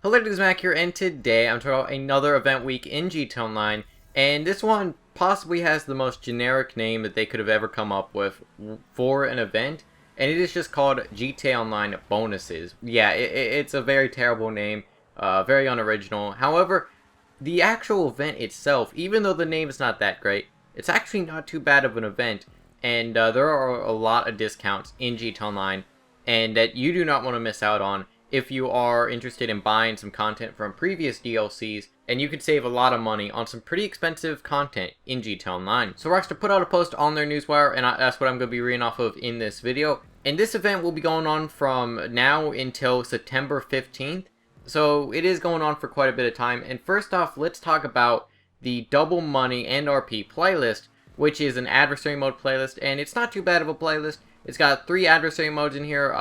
Hello, it is Mac here, and today I'm talking about another event week in GTA Online, and this one possibly has the most generic name that they could have ever come up with for an event, and it is just called GTA Online Bonuses. Yeah, it's a very terrible name, very unoriginal. However, the actual event itself, even though the name is not that great, it's actually not too bad of an event, and there are a lot of discounts in GTA Online, and that you do not want to miss out on if you are interested in buying some content from previous DLCs, and you could save a lot of money on some pretty expensive content in GTA Online. So Rockstar put out a post on their newswire, and that's what I'm going to be reading off of in this video. And this event will be going on from now until September 15th, so it is going on for quite a bit of time. And first off, let's talk about the Double Money and RP playlist, which is an adversary mode playlist, and it's not too bad of a playlist. It's got 3 adversary modes in here,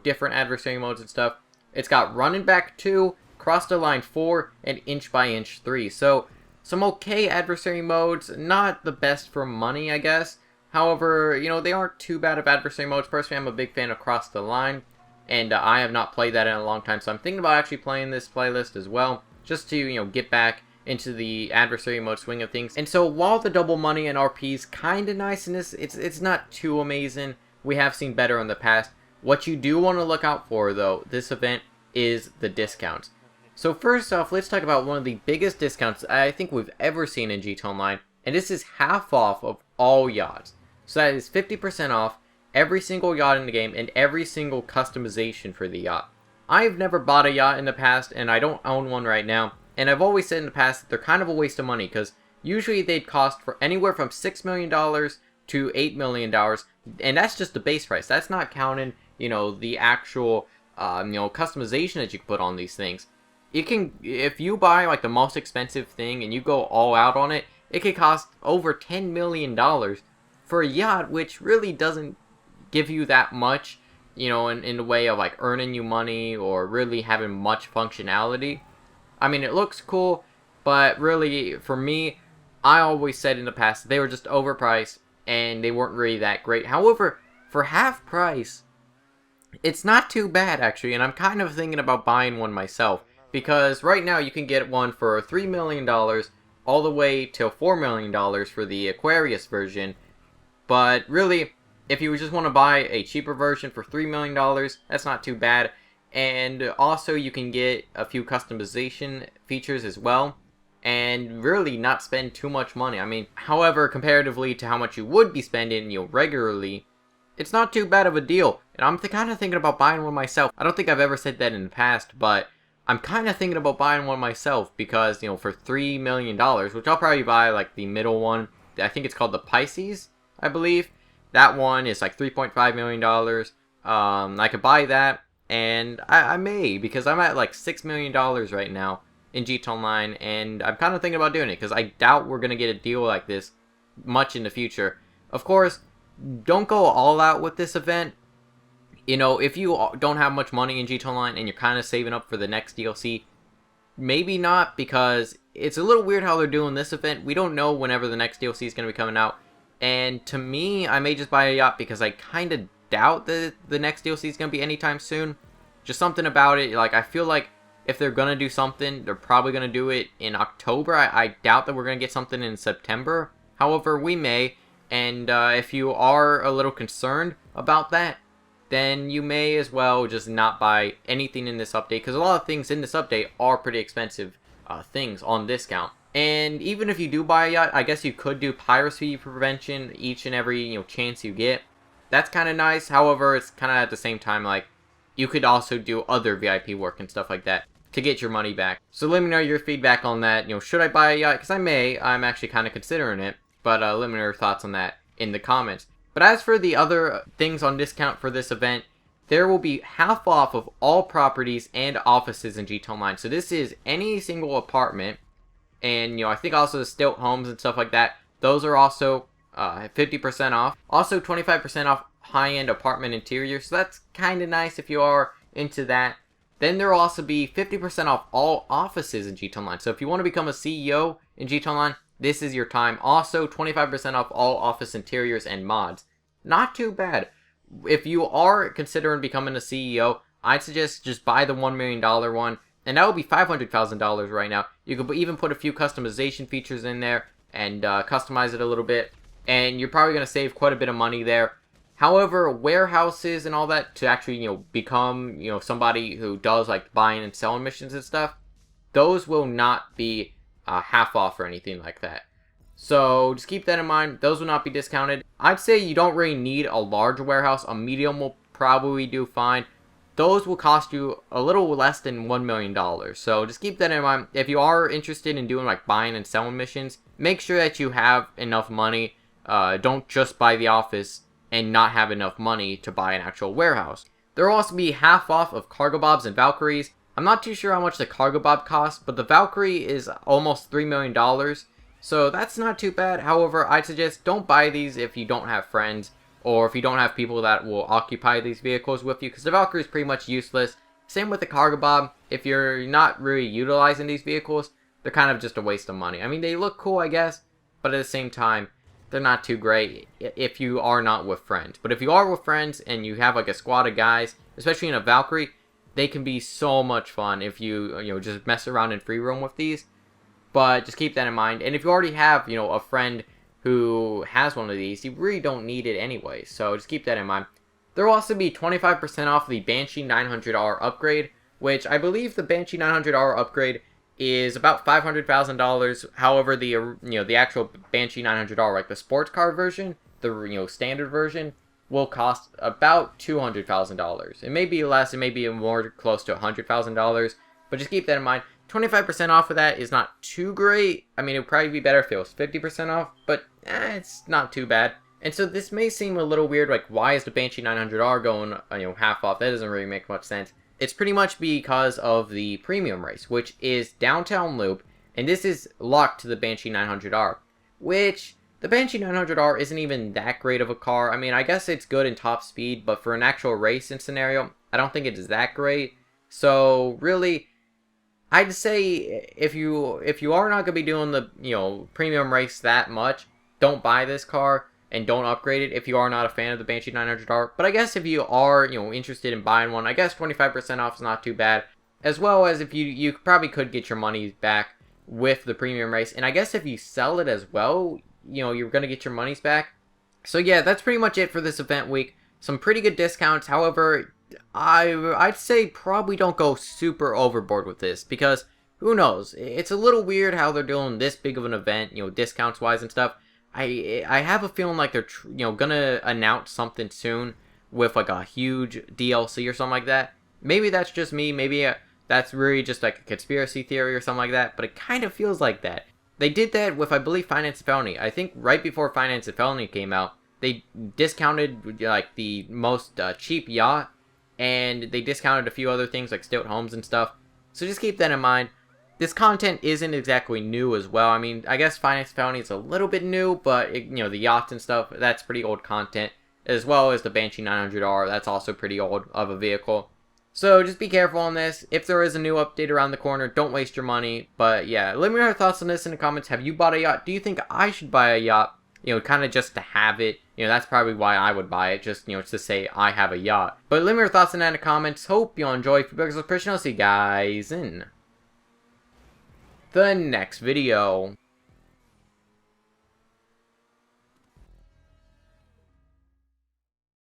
different adversary modes and stuff. It's got Running Back 2, Cross the Line 4, and Inch by Inch 3. So, some okay adversary modes, not the best for money, I guess. However, they aren't too bad of adversary modes. Personally, I'm a big fan of Cross the Line, and I have not played that in a long time, so I'm thinking about actually playing this playlist as well, just to, get back into the adversary mode swing of things. And so, while the Double Money and RP is kind of nice in this, it's not too amazing. We have seen better in the past. What you do want to look out for, though, this event, is the discounts. So first off, let's talk about one of the biggest discounts I think we've ever seen in GTA Online, and this is half off of all yachts. So that is 50% off every single yacht in the game and every single customization for the yacht. I've never bought a yacht in the past, and I don't own one right now, and I've always said in the past that they're kind of a waste of money, because usually they'd cost for anywhere from $6 million to $8 million, and that's just the base price. That's not counting the actual, customization that you can put on these things. If you buy, like, the most expensive thing and you go all out on it, it could cost over $10 million for a yacht, which really doesn't give you that much, in the way of, like, earning you money or really having much functionality. I mean, it looks cool, but really, for me, I always said in the past, they were just overpriced and they weren't really that great. However, for half price, it's not too bad, actually, and I'm kind of thinking about buying one myself, because right now you can get one for $3 million all the way till $4 million for the Aquarius version, but really, if you just want to buy a cheaper version for $3 million, that's not too bad, and also you can get a few customization features as well, and really not spend too much money. I mean, however, comparatively to how much you would be spending, regularly, it's not too bad of a deal, and I'm kind of thinking about buying one myself. I don't think I've ever said that in the past, but I'm kind of thinking about buying one myself because, for $3 million, which I'll probably buy, like, the middle one. I think it's called the Pisces, I believe. That one is, like, $3.5 million. I could buy that, and I may, because I'm at, like, $6 million right now in GTA Online, and I'm kind of thinking about doing it, because I doubt we're going to get a deal like this much in the future. Of course, don't go all out with this event. If you don't have much money in GTA Online and you're kind of saving up for the next DLC, maybe not, because it's a little weird how they're doing this event. We don't know whenever the next DLC is going to be coming out. And to me, I may just buy a yacht because I kind of doubt that the next DLC is going to be anytime soon. Just something about it, like, I feel like if they're going to do something, they're probably going to do it in October. I doubt that we're going to get something in September. However, we may. And if you are a little concerned about that, then you may as well just not buy anything in this update, because a lot of things in this update are pretty expensive things on discount. And even if you do buy a yacht, I guess you could do piracy prevention each and every chance you get. That's kind of nice. However, it's kind of at the same time, like, you could also do other VIP work and stuff like that to get your money back. So let me know your feedback on that. Should I buy a yacht? Because I'm actually kind of considering it. But let me know your thoughts on that in the comments. But as for the other things on discount for this event, there will be half off of all properties and offices in GTA Online. So this is any single apartment, and I think also the stilt homes and stuff like that. Those are also 50% off. Also 25% off high-end apartment interiors. So that's kind of nice if you are into that. Then there will also be 50% off all offices in GTA Online. So if you want to become a CEO in GTA Online, this is your time. Also, 25% off all office interiors and mods. Not too bad. If you are considering becoming a CEO, I'd suggest just buy the $1 million one. and that would be $500,000 right now. You could even put a few customization features in there and customize it a little bit, and you're probably going to save quite a bit of money there. However, warehouses and all that, to actually, become, somebody who does like buying and selling missions and stuff, those will not be half off or anything like that. So just keep that in mind. Those will not be discounted. I'd say you don't really need a large warehouse. A medium will probably do fine. Those will cost you a little less than $1 million. So just keep that in mind. If you are interested in doing like buying and selling missions, make sure that you have enough money. Don't just buy the office and not have enough money to buy an actual warehouse. There will also be half off of Cargobobs and Valkyries. I'm not too sure how much the Cargobob costs, but the Valkyrie is almost $3 million. So that's not too bad. However, I'd suggest don't buy these if you don't have friends or if you don't have people that will occupy these vehicles with you, because the Valkyrie is pretty much useless. Same with the Cargobob. If you're not really utilizing these vehicles, they're kind of just a waste of money. I mean, they look cool, I guess, but at the same time, they're not too great if you are not with friends. But if you are with friends and you have like a squad of guys, especially in a Valkyrie, they can be so much fun if you just mess around in free roam with these. But just keep that in mind. And if you already have, a friend who has one of these, you really don't need it anyway. So just keep that in mind. There will also be 25% off the Banshee 900R upgrade, which I believe the Banshee 900R upgrade is about $500,000. However, the actual Banshee 900R, like the sports car version, the standard version, will cost about $200,000. It may be less, it may be more close to $100,000, but just keep that in mind. 25% off of that is not too great. I mean, it would probably be better if it was 50% off, but it's not too bad. And so this may seem a little weird, like why is the Banshee 900R going, half off? That doesn't really make much sense. It's pretty much because of the premium race, which is Downtown Loop, and this is locked to the Banshee 900R, which the Banshee 900R isn't even that great of a car. I mean, I guess it's good in top speed, but for an actual racing scenario, I don't think it's that great. So really, I'd say if you are not going to be doing the premium race that much, don't buy this car and don't upgrade it if you are not a fan of the Banshee 900R. But I guess if you are interested in buying one, I guess 25% off is not too bad. As well as if you probably could get your money back with the premium race, and I guess if you sell it as well, you're going to get your monies back. So yeah, that's pretty much it for this event week. Some pretty good discounts. However, I'd say probably don't go super overboard with this, because who knows? It's a little weird how they're doing this big of an event, discounts wise and stuff. I have a feeling like they're gonna announce something soon with like a huge DLC or something like that. Maybe that's just me. Maybe that's really just like a conspiracy theory or something like that. But it kind of feels like that. They did that with, I believe, Finance and Felony. I think right before Finance and Felony came out, they discounted like the most cheap yacht, and they discounted a few other things like Stilt Homes and stuff. So just keep that in mind. This content isn't exactly new as well. I mean, I guess Finance and Felony is a little bit new, but the yachts and stuff, that's pretty old content. As well as the Banshee 900R, that's also pretty old of a vehicle. So just be careful on this. If there is a new update around the corner, don't waste your money. But yeah, let me know your thoughts on this in the comments. Have you bought a yacht? Do you think I should buy a yacht? Kind of just to have it. That's probably why I would buy it. Just, to say I have a yacht. But let me know your thoughts on that in the comments. Hope you all enjoy. Feedback is Christian. I'll see you guys in the next video.